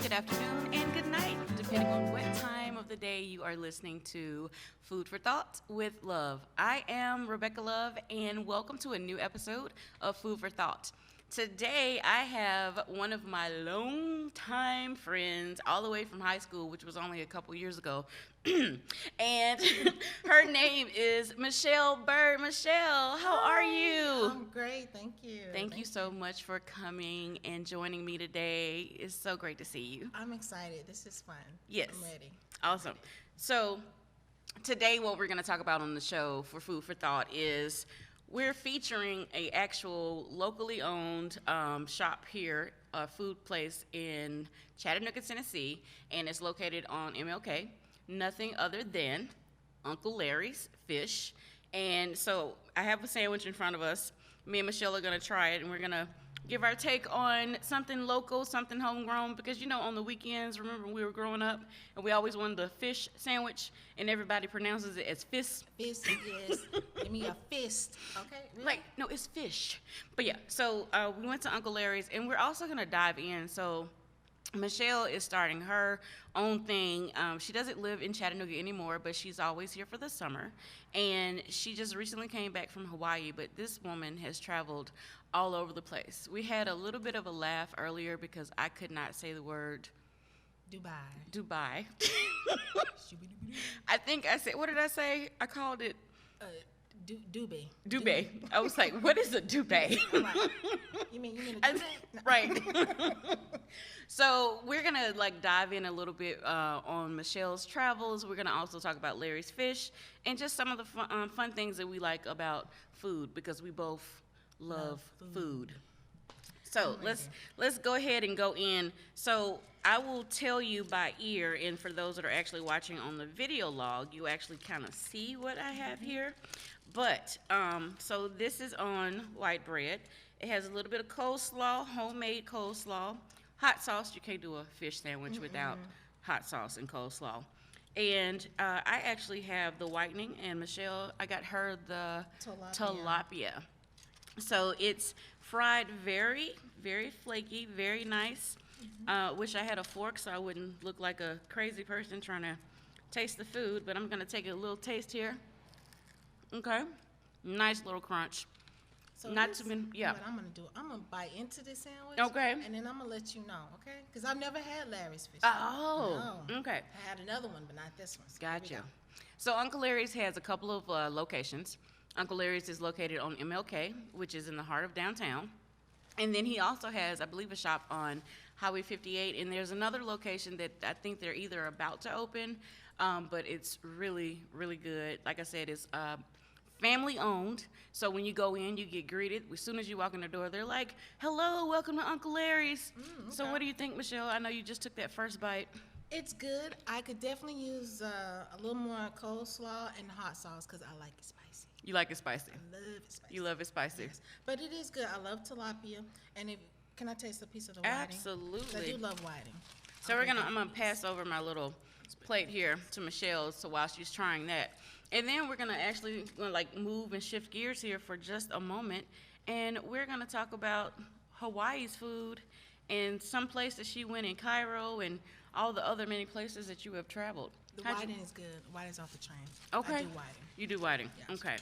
good afternoon, and good night, depending on what time of the day you are listening to Food for Thought with Love. I am Rebecca Love, and welcome to a new episode of Food for Thought. Today, I have one of my longtime friends, all the way from high school, which was only a couple years ago. And her name is Michelle Byrd. Michelle, how are you? I'm great, thank you. Thank you so much for coming and joining me today. It's so great to see you. I'm excited. This is fun. Yes. I'm ready. Awesome. So, today what we're going to talk about on the show for Food for Thought is we're featuring a actual locally owned shop here, a food place in Chattanooga, Tennessee, and it's located on MLK. Nothing other than Uncle Larry's Fish. And so I have a sandwich in front of us. Me and Michelle are going to try it, and we're going to give our take on something local, something homegrown, because, you know, on the weekends, remember when we were growing up, and we always wanted a fish sandwich, and everybody pronounces it as fist. Fist, yes. Give me a fist. Okay. Really? Like, no, it's fish. But yeah, so we went to Uncle Larry's, and we're also going to dive in. So Michelle is starting her own thing. She doesn't live in Chattanooga anymore, but she's always here for the summer. And she just recently came back from Hawaii, but this woman has traveled all over the place. We had a little bit of a laugh earlier because I could not say the word Dubai. I think I said, what did I say? I called it Dubai. Dubai. I was like, what is a Dubai? You mean Right. So we're gonna dive in a little bit on Michelle's travels. We're gonna also talk about Larry's Fish and just some of the fun things that we like about food, because we both love food. So let's go ahead and go in. So I will tell you by ear, and for those that are actually watching on the video log, you actually kind of see what I have here. But so this is on white bread. It has a little bit of coleslaw, homemade coleslaw, hot sauce. You can't do a fish sandwich without hot sauce and coleslaw. And I actually have the whitening, and Michelle, I got her the tilapia. So it's fried very, very flaky, very nice. Wish I had a fork so I wouldn't look like a crazy person trying to taste the food, but I'm going to take a little taste here. Okay. Nice little crunch. So Not this, too many, yeah. What I'm going to do, I'm going to bite into this sandwich. Okay. And then I'm going to let you know, okay? Because I've never had Larry's Fish. Oh, No. okay. I had another one, but not this one. So here we Gotcha. go. So Uncle Larry's has a couple of locations. Uncle Larry's is located on MLK, which is in the heart of downtown. And then he also has, I believe, a shop on Highway 58. And there's another location that I think they're either about to open, but it's really, really good. Like I said, it's family owned. So when you go in, you get greeted. As soon as you walk in the door, they're like, hello, welcome to Uncle Larry's. So Okay. what do you think, Michelle? I know you just took that first bite. It's good. I could definitely use a little more coleslaw and hot sauce because I like it spicy. You like it spicy. I love it spicy. You love it spicy. Yes. But it is good. I love tilapia. And can I taste a piece of the whiting? 'Cause Absolutely. I do love whiting. So Okay, I'm gonna pass over my little plate here to Michelle, so while she's trying that. And then we're gonna move and shift gears here for just a moment, and we're gonna talk about Hawaii's food and some place that she went in Cairo and all the other many places that you have traveled. The How'd you- whiting is good. Whiting's off the chain. Okay. I do whiting. You do whiting. Yes. Okay.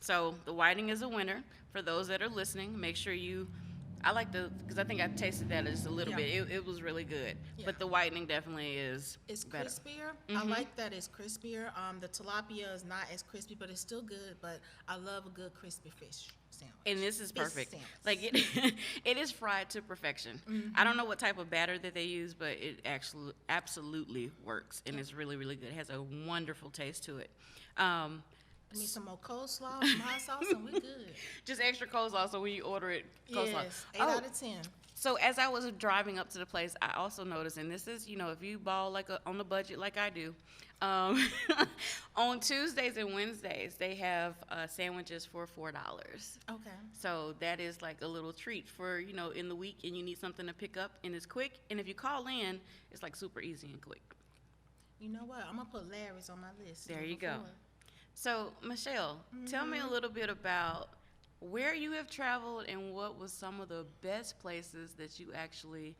So the whiting is a winner. For those that are listening, make sure because I think I tasted that just a little Yeah. bit. It was really good. Yeah. But the whitening definitely is It's better. crispier. I like that it's crispier. The tilapia is not as crispy, but it's still good. But I love a good crispy fish sandwich. And this is Fish perfect. sandwich. Like it is fried to perfection. I don't know what type of batter that they use, but it actually absolutely works, and it's really, really good. It has a wonderful taste to it. Give me some more coleslaw, some hot sauce, and we good. Just extra coleslaw, so when you order it, coleslaw. Yes, 8 out of 10. So as I was driving up to the place, I also noticed, and this is, if you ball on the budget like I do, on Tuesdays and Wednesdays, they have sandwiches for $4. Okay. So that is like a little treat for, in the week, and you need something to pick up, and it's quick. And if you call in, it's like super easy and quick. You know what? I'm going to put Larry's on my list. There you number go. 4. So, Michelle, tell me a little bit about where you have traveled and what was some of the best places that you actually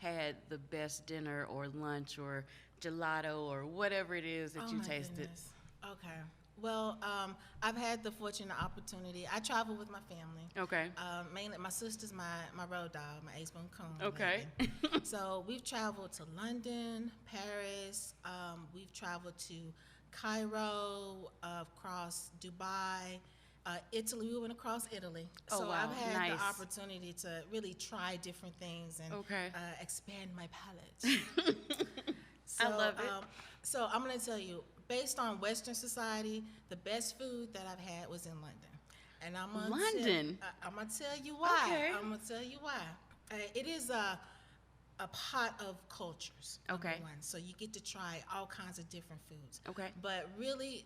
had the best dinner or lunch or gelato or whatever it is that Oh you my tasted? goodness. Okay. Well, I've had the fortunate opportunity. I travel with my family. Okay. Mainly, my sister's my road dog, my ace boon coon. Okay. So we've traveled to London, Paris. We've traveled to Cairo, across Dubai, Italy. We went across Italy. Oh, So wow. I've had Nice. the opportunity to really try different things and Okay. expand my palate. So, I love it. So I'm gonna tell you, based on Western society, the best food that I've had was in London, and London? I'm gonna tell you why. Okay. I'm gonna tell you why. It is a pot of cultures. Number Okay. one, so you get to try all kinds of different foods. Okay. But really,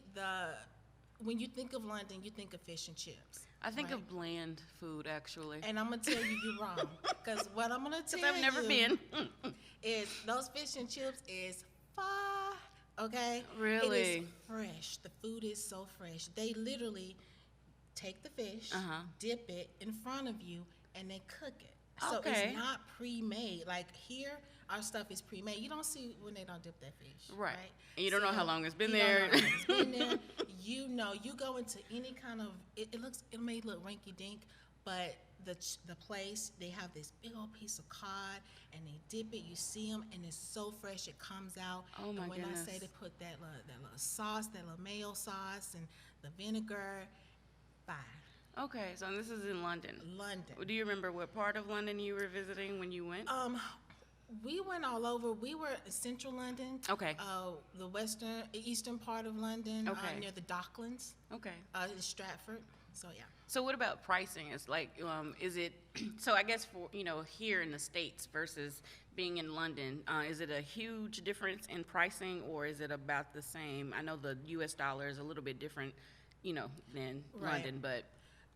when you think of London, you think of fish and chips. I think right? of bland food, actually. And I'm gonna tell you you're wrong, because what I'm gonna tell Because I've never you been. is those fish and chips is fire. Okay? Really? It is fresh. The food is so fresh. They literally take the fish, dip it in front of you, and they cook it. So Okay. it's not pre-made. Like here, our stuff is pre-made. You don't see when they don't dip that fish. Right. Right? And you don't know how long it's been you don't there. know how long it's been there. You know, you go into any kind of, it may look rinky-dink, but the place, they have this big old piece of cod, and they dip it. You see them, and it's so fresh. It comes out. Oh, my and when goodness. I say they put that little sauce, that little mayo sauce, and the vinegar, fine. Okay, so this is in London. London. Do you remember what part of London you were visiting when you went? We went all over. We were in central London. Okay. The eastern part of London, Okay. near the Docklands, Okay. in Stratford. So yeah. So what about pricing? It's like, is it, so I guess for, here in the States versus being in London, is it a huge difference in pricing or is it about the same? I know the US dollar is a little bit different, than Right. London, but.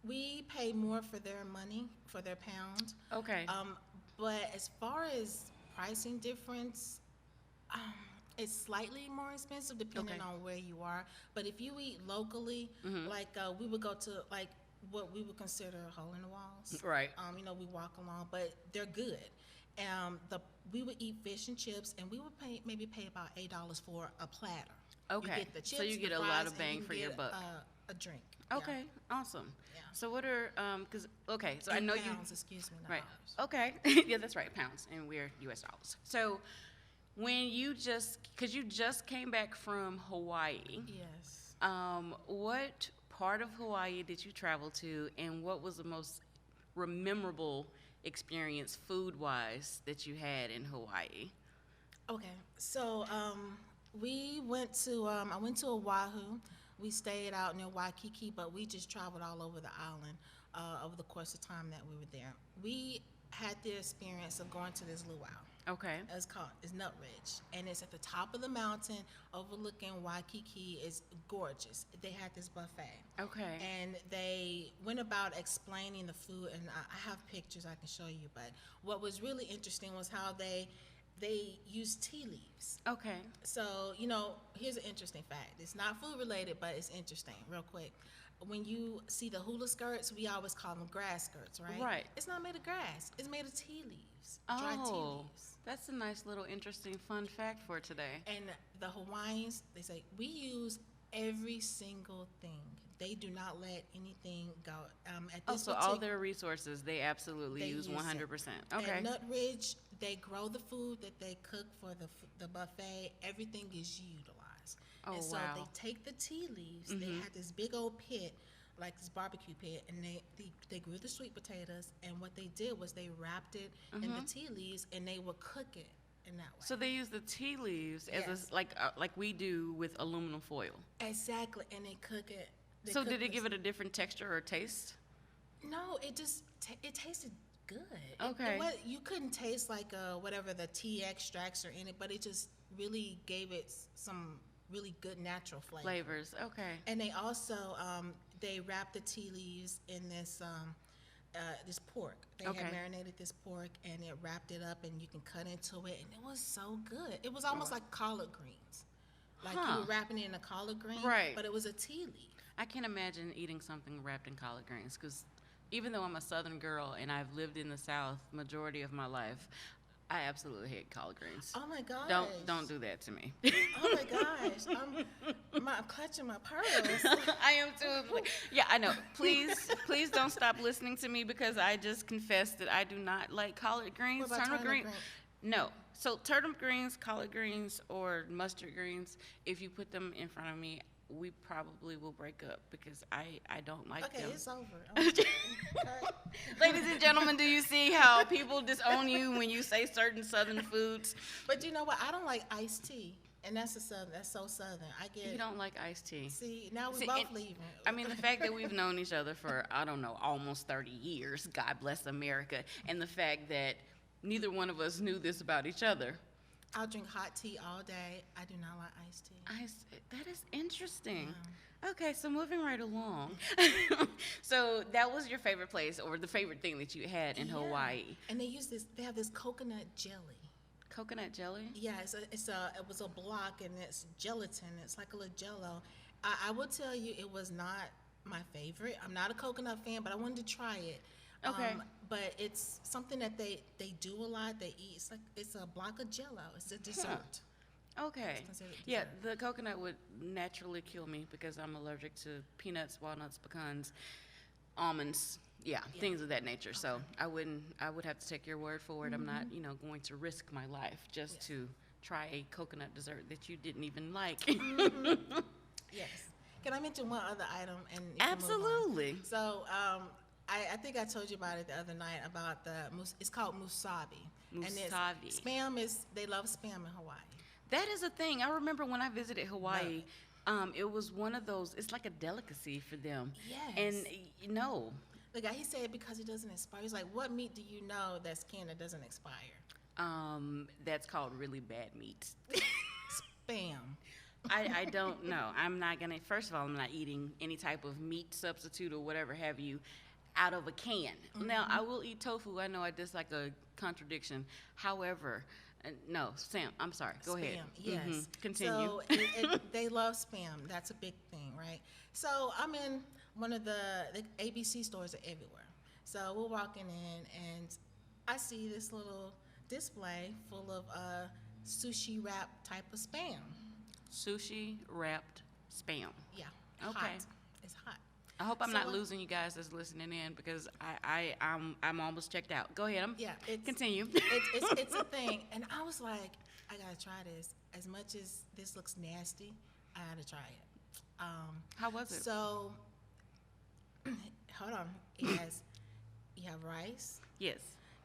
We pay more for their money, for their pound. Okay. But as far as pricing difference, it's slightly more expensive depending Okay. on where you are. But if you eat locally, like we would go to like what we would consider hole in the walls. Right. We walk along, but they're good. We would eat fish and chips, and we would maybe pay about $8 for a platter. Okay. You get the chips, So you get the a lot fries, of and bang you can for your get, buck. A drink. Yeah. Okay. Awesome. Yeah. So what are, so I In know pounds, excuse me, not Right. dollars. Okay. Yeah, that's right. Pounds, and we're U.S. dollars. So when because you just came back from Hawaii, Yes. what part of Hawaii did you travel to, and what was the most memorable experience food-wise that you had in Hawaii? Okay, so we went to I went to Oahu. We stayed out near Waikiki, but we just traveled all over the island over the course of time that we were there. We had the experience of going to this luau. Okay. It's Nut Ridge, and it's at the top of the mountain overlooking Waikiki. It's gorgeous. They had this buffet. Okay. And they went about explaining the food, and I have pictures I can show you, but what was really interesting was how they used tea leaves. Okay. So, here's an interesting fact. It's not food related, but it's interesting, real quick. When you see the hula skirts, we always call them grass skirts, right? Right. It's not made of grass. It's made of tea leaves, dry tea Oh, leaves. that's a nice little interesting fun fact for today. And the Hawaiians, they say, we use every single thing. They do not let anything go. At this So all their resources, they absolutely They use use it. 100%. Okay. At Nut Ridge, they grow the food that they cook for the buffet. Everything is utilized. Oh, and so wow. they take the tea leaves. They had this big old pit, like this barbecue pit, and they grew the sweet potatoes. And what they did was they wrapped it in the tea leaves, and they would cook it in that way. So they use the tea leaves as Yes. like we do with aluminum foil. Exactly, and they cook it. They So cook did it this- give it a different texture or taste? No, it just it tasted good. Okay. You couldn't taste like whatever the tea extracts are in it, but it just really gave it some really good natural flavor. Flavors. Okay. And they also they wrapped the tea leaves in this this pork. They Okay. had marinated this pork and it wrapped it up, and you can cut into it, and it was so good. It was almost like collard greens, like you Huh. were wrapping it in a collard green, Right. But it was a tea leaf. I can't imagine eating something wrapped in collard greens because even though I'm a Southern girl and I've lived in the South majority of my life, I absolutely hate collard greens. Oh my gosh. Don't do that to me. Oh my gosh. I'm clutching my pearls. I am too. Yeah, I know. Please don't stop listening to me because I just confessed that I do not like collard greens. What about turnip green? No. So turnip greens, collard greens, or mustard greens, if you put them in front of me, we probably will break up because I don't like them. Okay, it's over. Okay. Ladies and gentlemen, do you see how people disown you when you say certain Southern foods? But you know what? I don't like iced tea. And that's so Southern. You don't like iced tea. See, now we're both leaving. I mean, the fact that we've known each other for, I don't know, almost 30 years, God bless America, and the fact that neither one of us knew this about each other. I'll drink hot tea all day. I do not like iced tea. That is interesting. Yeah. Okay, so moving right along. So that was your favorite place or the favorite thing that you had in Hawaii. And they have this coconut jelly. Coconut jelly? Yeah, it was a block and it's gelatin. It's like a little jello. I will tell you it was not my favorite. I'm not a coconut fan, but I wanted to try it. Okay. But it's something that they do a lot. They eat. It's a block of jello. It's a dessert. Okay. Yeah, the coconut would naturally kill me because I'm allergic to peanuts, walnuts, pecans, almonds. Yeah, things of that nature. Okay. So I would have to take your word for it. I'm not, going to risk my life just to try a coconut dessert that you didn't even like. Yes. Can I mention one other item? And absolutely. So I think I told you about it the other night about it's called musabi. Musabi. And they love spam in Hawaii. That is a thing. I remember when I visited Hawaii, it was one of those, it's like a delicacy for them. Yes. And the guy, he said because it doesn't expire. He's like, what meat do you know that's canned that doesn't expire? That's called really bad meat. Spam. I don't know. I'm not going to, first of all, I'm not eating any type of meat substitute or whatever have you out of a can. Mm-hmm. Now, I will eat tofu. I know I dislike a contradiction. However, no, Sam, I'm sorry. Go spam, ahead. Yes. Mm-hmm. Continue. So they love spam. That's a big thing, right? So I'm in one of the ABC stores are everywhere. So we're walking in, and I see this little display full of sushi wrap type of spam. Sushi wrapped spam. Yeah. Okay. Hot. It's hot. I hope I'm not losing you guys that's listening in because I'm almost checked out. Go ahead. Continue. It's a thing, and I was like, I gotta try this. As much as this looks nasty, I gotta try it. How was it? So, hold on. You have rice. Yes.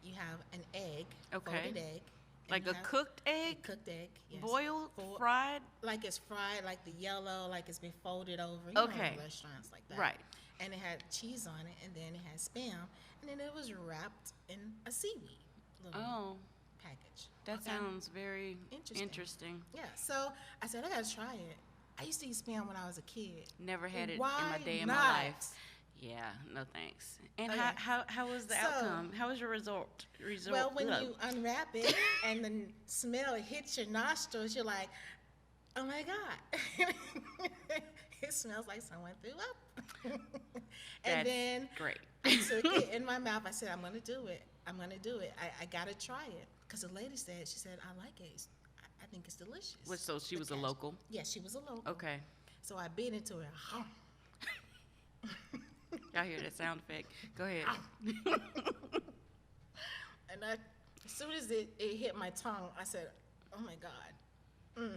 You have an egg. Okay. Folded egg. Like a cooked egg? Cooked egg, yes. Boiled, fried? Like it's fried, like the yellow, like it's been folded over. You Okay. know, in restaurants like that. Right. And it had cheese on it, and then it had spam, and then it was wrapped in a seaweed little package. That sounds very interesting. Yeah, so I said, I gotta try it. I used to eat spam when I was a kid. Never had it in Why my day in not? my life. Yeah, no thanks. And Okay. how was the outcome? How was your result? Well, when you unwrap it and the smell hits your nostrils, you're like, oh my God. It smells like someone threw up. And then great. I took it in my mouth. I said, I'm going to do it. I got to try it. Because the lady said, I like it. I think it's delicious. So she was a local? Yes, she was a local. Okay. So I bit into it. Y'all hear that sound effect? Go ahead. And as soon as it hit my tongue, I said, oh my God.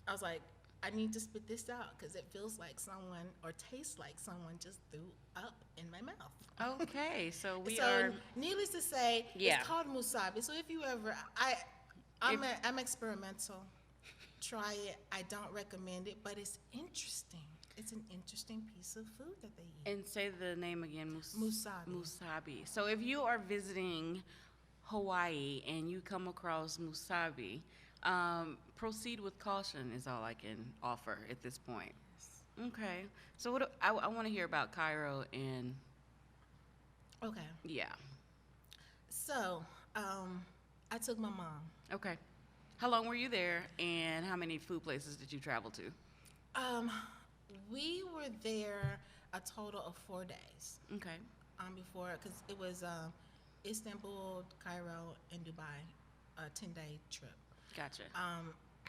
I was like, I need to spit this out because it feels like someone or tastes like someone just threw up in my mouth. Okay, so we are. Needless to say, it's called musabi. So if you ever, I'm experimental. Try it. I don't recommend it, but it's interesting. It's an interesting piece of food that they eat. And say the name again. Musabi. Musabi. So if you are visiting Hawaii and you come across musabi, proceed with caution is all I can offer at this point. Yes. Okay. So I want to hear about Cairo and. Okay. Yeah. So I took my mom. Okay. How long were you there, and how many food places did you travel to? We were there a total of 4 days. Okay. Before, because it was Istanbul, Cairo, and Dubai. a 10-day trip. Gotcha.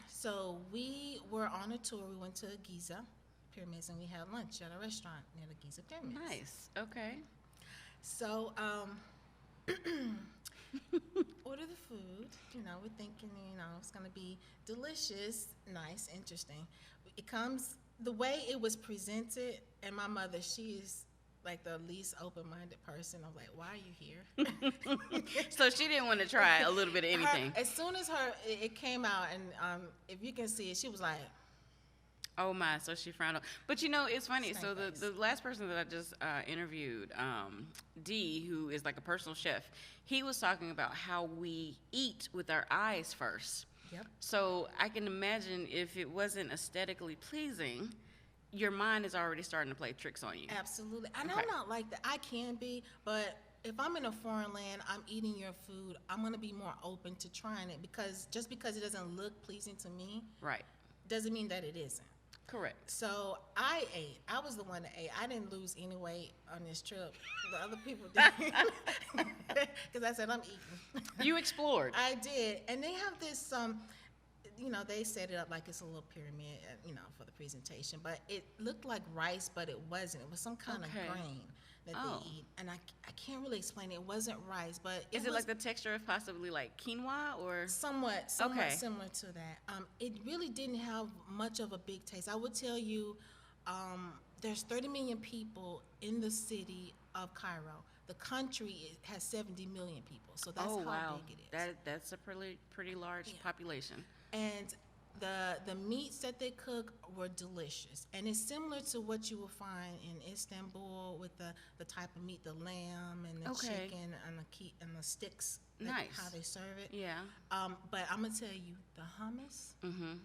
So we were on a tour. We went to Giza pyramids and we had lunch at a restaurant near the Giza pyramids. Nice. Okay. So order the food. We're thinking, it's gonna be delicious, nice, interesting. It comes the way it was presented, and my mother, she is like the least open-minded person. I'm like, why are you here? So she didn't want to try a little bit of anything. As soon as it came out, and if you can see it, she was like, oh my, so she frowned on. But it's funny. Same So face. the last person that I just interviewed, D, who is like a personal chef, he was talking about how we eat with our eyes first. Yep. So I can imagine if it wasn't aesthetically pleasing, your mind is already starting to play tricks on you. Absolutely. And Okay. I'm not like that. I can be, but if I'm in a foreign land, I'm eating your food, I'm going to be more open to trying it, because just because it doesn't look pleasing to me Right. doesn't mean that it isn't. Correct. So I ate. I was the one that ate. I didn't lose any weight on this trip. The other people did. Because I said, I'm eating. You explored. I did. And they have this, they set it up like it's a little pyramid, for the presentation. But it looked like rice, but it wasn't. It was some kind Okay. of grain that Oh. they eat. And I can't really explain it. It wasn't rice, but Is it was like the texture of possibly like quinoa or? somewhat Okay. similar to that. It really didn't have much of a big taste. I would tell you, there's 30 million people in the city of Cairo. The country has 70 million people, so that's Oh how wow, big it is. that's a pretty large Yeah. population. And the meats that they cook were delicious, and it's similar to what you will find in Istanbul with the type of meat, the lamb and the Okay. chicken and the sticks. Nice. How they serve it. Yeah. But I'm gonna tell you, the hummus. Mm-hmm.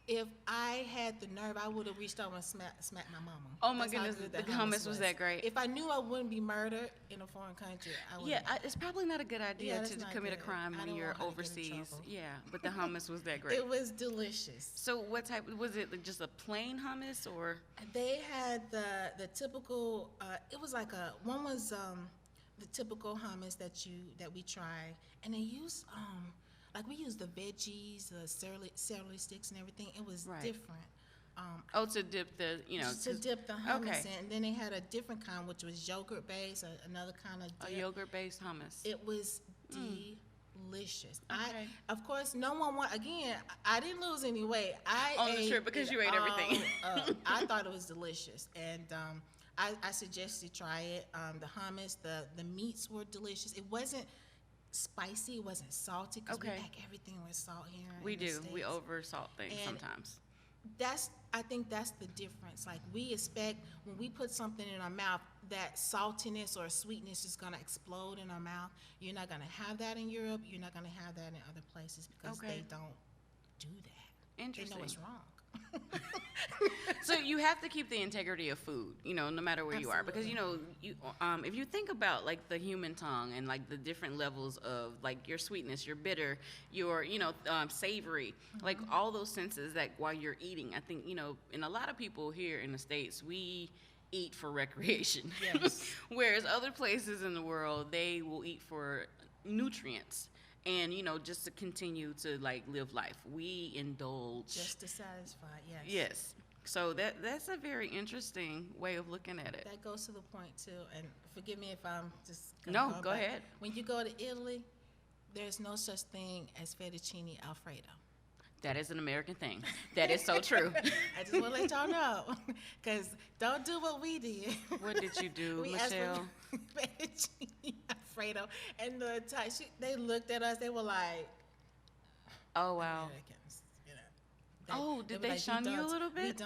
If I had the nerve, I would have reached over and smacked my mama. Oh my That's how goodness, good the hummus was that great. If I knew I wouldn't be murdered in a foreign country, I would. Yeah, it's probably not a good idea Yeah, that's to not commit a good. crime I when don't you're want her to get in overseas. trouble. Yeah, but the hummus was that great. It was delicious. So what type was it? Like just a plain hummus or? They had the typical. It was like one was the typical hummus that we try, and they used like we used the veggies, the celery sticks, and everything. It was Right. different. Oh, to dip the To dip the hummus okay. in. And then they had a different kind, which was yogurt based, another kind of a dip. yogurt based hummus. It was delicious. Okay. Of course, no one again, I didn't lose any weight. I On the ate trip because it you ate everything. all up. I thought it was delicious. And I suggest you try it. The hummus, the meats were delicious. It wasn't spicy, it wasn't salty, because we Okay. pack everything with salt here. We in the do. We States. over salt things And sometimes. I think that's the difference. Like, we expect when we put something in our mouth, that saltiness or sweetness is gonna explode in our mouth. You're not gonna have that in Europe. You're not gonna have that in other places, because Okay. they don't do that. They Interesting. know it's wrong. So you have to keep the integrity of food, no matter where you are, because you if you think about like the human tongue and like the different levels of like your sweetness, your bitter, your savory, like all those senses that while you're eating, I think and a lot of people here in the States, we eat for recreation. Yes. Whereas other places in the world, they will eat for nutrients and just to continue to like live life. We indulge. Just to satisfy, yes. Yes. So that's a very interesting way of looking at it. That goes to the point too, and forgive me if I'm just No, going, go but ahead. When you go to Italy, there's no such thing as fettuccine alfredo. That is an American thing. That is so true. I just want to let y'all know, because don't do what we did. What did you do, We asked for Michelle? fettuccine alfredo, and they looked at us. They were like, Oh wow. Americans, Oh, did were they like, shun you a little bit?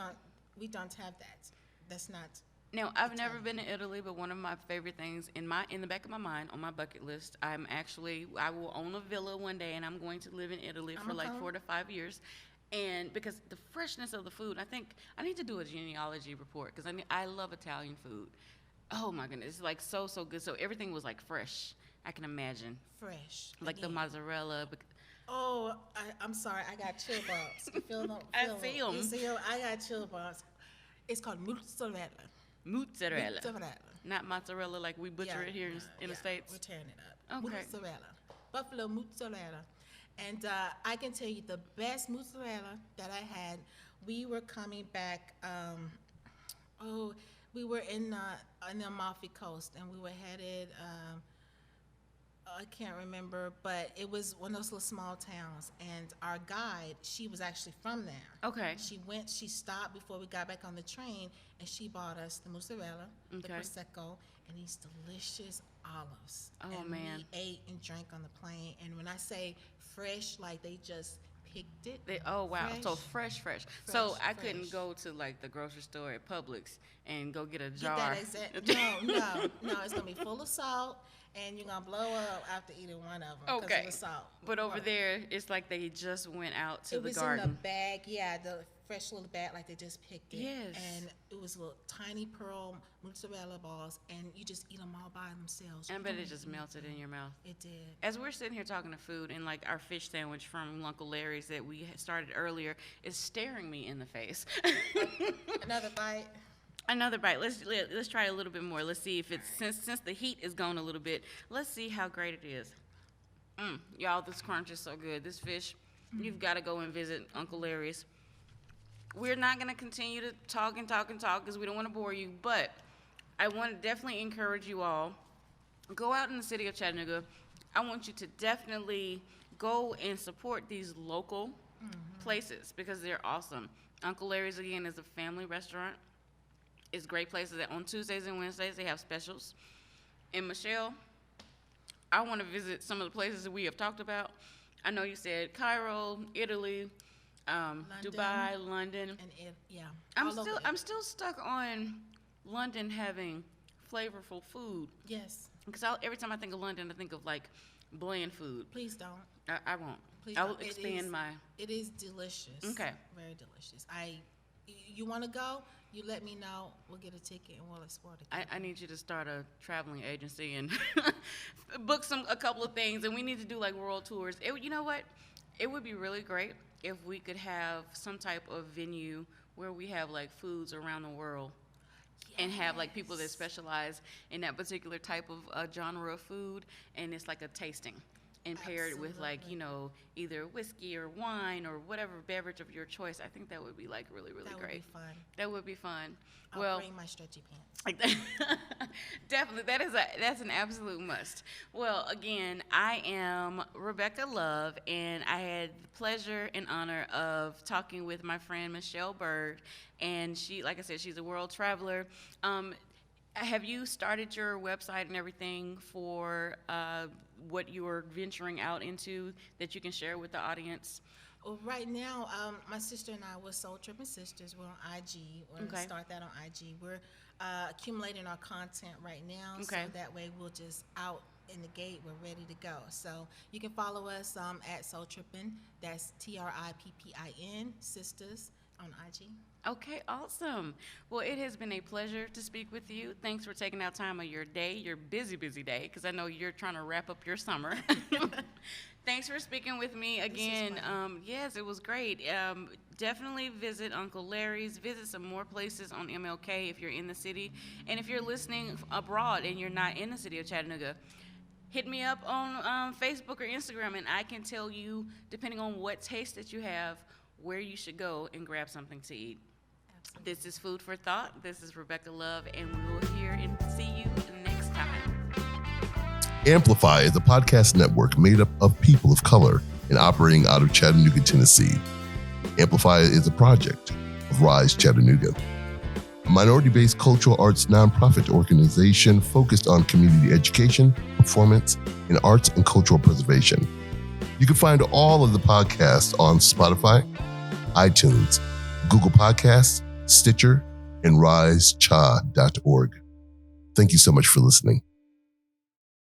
We don't have that. That's not. Now, I've never been to Italy, but one of my favorite things in the back of my mind on my bucket list, I will own a villa one day, and I'm going to live in Italy for like 4 to 5 years. And because the freshness of the food, I think I need to do a genealogy report, because I love Italian food. Oh my goodness, it's like so good. So everything was like fresh. I can imagine, Fresh. like the Again. mozzarella. Oh, I'm sorry. I got chill bumps. You feel them? I see 'em. You see 'em? I got chill bumps. It's called mozzarella. Mozzarella, Mozzarella. not mozzarella like we butcher Yeah, it here in the yeah, States. We're tearing it up. Okay. Mozzarella. buffalo mozzarella. And I can tell you the best mozzarella that I had, we were coming back, we were in the Amalfi Coast, and we were headed, I can't remember, but it was one of those little small towns. And our guide, she was actually from there. Okay. She stopped before we got back on the train, and she bought us the mozzarella, the Okay. prosecco, and these delicious olives. Oh, and man. we ate and drank on the plane. And when I say fresh, like they just picked it. Oh wow! Fresh. So fresh. So I Fresh. couldn't go to like the grocery store at Publix and go get a Get jar. that exact. No. It's gonna be full of salt, and you're gonna blow up after eating one of them because Okay. of the salt. But over there, it's like they just went out to It the was garden. in the bag, yeah, the fresh little bag, like they just picked it. Yes. And it was little tiny pearl mozzarella balls, and you just eat them all by themselves. I bet it just melted in your mouth. It did. As we're sitting here talking to food, and like our fish sandwich from Uncle Larry's that we had started earlier is staring me in the face. Another bite. Another bite. Let's try a little bit more. Let's see if it's since the heat is gone a little bit. Let's see how great it is. Y'all, this crunch is so good. This fish, you've got to go and visit Uncle Larry's. We're not going to continue to talk because we don't want to bore you, but I want to definitely encourage you all. Go out in the city of Chattanooga. I want you to definitely go and support these local places because they're awesome. Uncle Larry's, again, is a family restaurant. It's great places that on Tuesdays and Wednesdays they have specials. And Michelle, I want to visit some of the places that we have talked about. I know you said Cairo, Italy, Dubai, London. And yeah. I'm still stuck on London having flavorful food. Yes. Because every time I think of London, I think of like bland food. Please don't. I won't. Please I will don't. expand my. It is delicious. Okay. Very delicious. You want to go? You let me know. We'll get a ticket and we'll explore it. I need you to start a traveling agency and book a couple of things, and we need to do like world tours. You know what? It would be really great if we could have some type of venue where we have like foods around the world. And have like people that specialize in that particular type of genre of food, and it's like a tasting, and paired with like either whiskey or wine or whatever beverage of your choice. I think that would be like really great. That would be fun. That would be fun. I'll bring my stretchy pants. Definitely, that's an absolute must. Well, again, I am Rebecca Love, and I had the pleasure and honor of talking with my friend Michelle Byrd, and she, like I said, she's a world traveler. Have you started your website and everything for what you're venturing out into that you can share with the audience? Well, right now, my sister and I, we're Soul Tripping Sisters. We're on IG. We're going to start that on IG. We're accumulating our content right now, so that way we'll just out in the gate, we're ready to go. So you can follow us at Soul Trippin', that's TRIPPIN, Sisters, on IG. Okay, awesome. Well, it has been a pleasure to speak with you. Thanks for taking out time of your day, your busy day, because I know you're trying to wrap up your summer. Thanks for speaking with me again. Yes, it was great. Definitely visit Uncle Larry's. Visit some more places on MLK if you're in the city. And if you're listening abroad and you're not in the city of Chattanooga, hit me up on Facebook or Instagram, and I can tell you, depending on what taste that you have, where you should go and grab something to eat. Absolutely. This is Food for Thought. This is Rebecca Love, and we will hear and see you next time. Amplify is a podcast network made up of people of color and operating out of Chattanooga, Tennessee. Amplify is a project of Rise Chattanooga, a minority-based cultural arts nonprofit organization focused on community education, performance, and arts and cultural preservation. You can find all of the podcasts on Spotify, iTunes, Google Podcasts, Stitcher, and risecha.org. Thank you so much for listening.